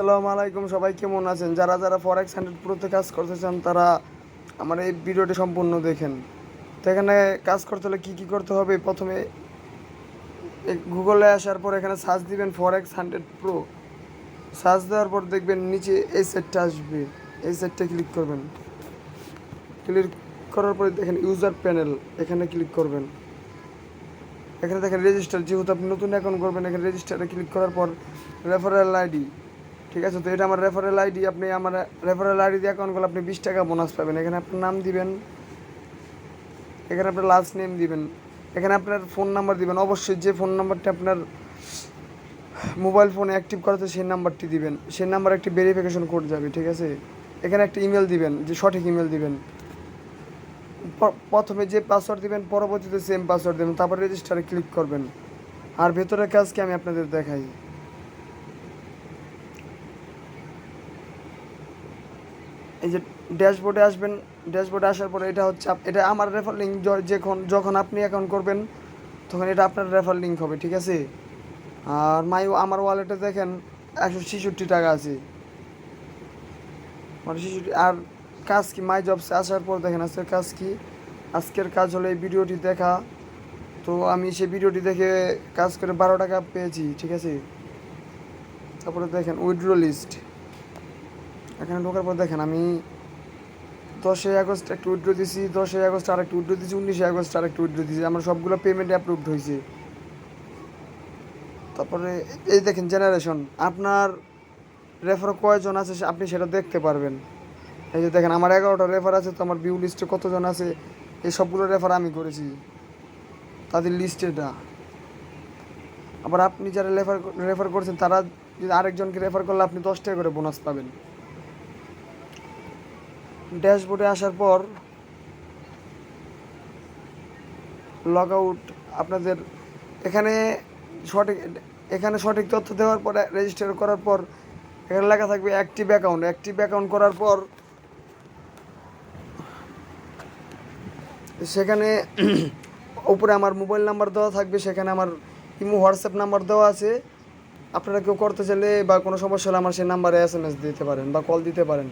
আসসালামু আলাইকুম, সবাই কেমন আছেন? যারা যারা ফরেক্স 100 প্রোতে কাজ করতে চান তারা আমার এই ভিডিওটি সম্পূর্ণ দেখেন। তো এখানে কাজ করতে হলে কী কী করতে হবে? প্রথমে গুগলে আসার পর এখানে সার্চ দিবেন ফরেক্স 100 প্রো। সার্চ দেওয়ার পর দেখবেন নিচে এই সেটটা আসবে, এই সেটটা ক্লিক করবেন। ক্লিক করার পরে দেখেন ইউজার প্যানেল, এখানে ক্লিক করবেন। এখানে দেখেন রেজিস্টার, যেহেতু আপনি নতুন অ্যাকাউন্ট করবেন এখানে রেজিস্টারে ক্লিক করার পর রেফারেল আইডি, ঠিক আছে? তো এটা আমার রেফারেল আইডি, আপনি আমার রেফারেল আইডি দিয়ে অ্যাকাউন্ট করলে আপনি 20 টাকা বোনাস পাবেন। এখানে আপনার নাম দিবেন, এখানে আপনার লাস্ট নেম দিবেন, এখানে আপনার ফোন নাম্বার দিবেন। অবশ্যই যে ফোন নাম্বারটা আপনার মোবাইল ফোনে অ্যাক্টিভ করাতে সেই নাম্বারটি দিবেন, সেই নাম্বার একটি ভেরিফিকেশন কোড যাবে, ঠিক আছে? এখানে একটা ইমেল দিবেন, যে সঠিক ইমেল দিবেন। প্রথমে যে পাসওয়ার্ড দিবেন পরবর্তীতে সেম পাসওয়ার্ড দেবেন, তারপর রেজিস্টারে ক্লিক করবেন। আর ভেতরের কাজকে আমি আপনাদের দেখাই। এই যে ড্যাশবোর্ডে আসবেন, ড্যাশবোর্ডে আসার পরে এটা হচ্ছে এটা আমার রেফার লিঙ্ক। যখন আপনি অ্যাকাউন্ট করবেন তখন এটা আপনার রেফার লিঙ্ক হবে, ঠিক আছে? আর আমার ওয়ালেটে দেখেন 166 টাকা আছে, মানে 66। আর কাজ কি, মাই জবসে আসার পর দেখেন আজকের কাজ কি। আজকের কাজ হলো এই ভিডিওটি দেখা। তো আমি সেই ভিডিওটি দেখে কাজ করে 12 টাকা পেয়েছি, ঠিক আছে? তারপরে দেখেন উইথড্র লিস্ট, এখানে ঢোকার পর দেখেন আমি 10ই আগস্ট একটা উইথড্র দিয়েছি, 10ই আগস্ট আরেকটা উইথড্র দিয়েছি, 19ই আগস্ট আরেকটা উইথড্র দিয়েছি। আমার সবগুলো পেমেন্ট অ্যাপ্রুভড হয়েছে। তারপরে এই দেখেন জেনারেশন, আপনার রেফার কয়জন আছে আপনি সেটা দেখতে পারবেন। এই যে দেখেন আমার 11টা রেফার আছে, তো আমার ভিউ লিস্টে কতজন আছে এই সবগুলো রেফার আমি করেছি, তাদের লিস্ট এটা। আবার আপনি যারা রেফার করছেন তারা যদি আরেকজনকে রেফার করলে আপনি 10 টাকা করে বোনাস পাবেন। ড্যাশবোর্ডে আসার পর লগ আউট, আপনাদের এখানে সঠিক এখানে সঠিক তথ্য দেওয়ার পরে রেজিস্টার করার পর এখানে লেখা থাকবে অ্যাক্টিভ অ্যাকাউন্ট। অ্যাক্টিভ অ্যাকাউন্ট করার পর সেখানে উপরে আমার মোবাইল নাম্বার দেওয়া থাকবে, সেখানে আমার ইমো হোয়াটসঅ্যাপ নাম্বার দেওয়া আছে। আপনারা কেউ করতে চাইলে বা কোনো সমস্যা হলে আমার সেই নাম্বারে SMS দিতে পারেন বা কল দিতে পারেন।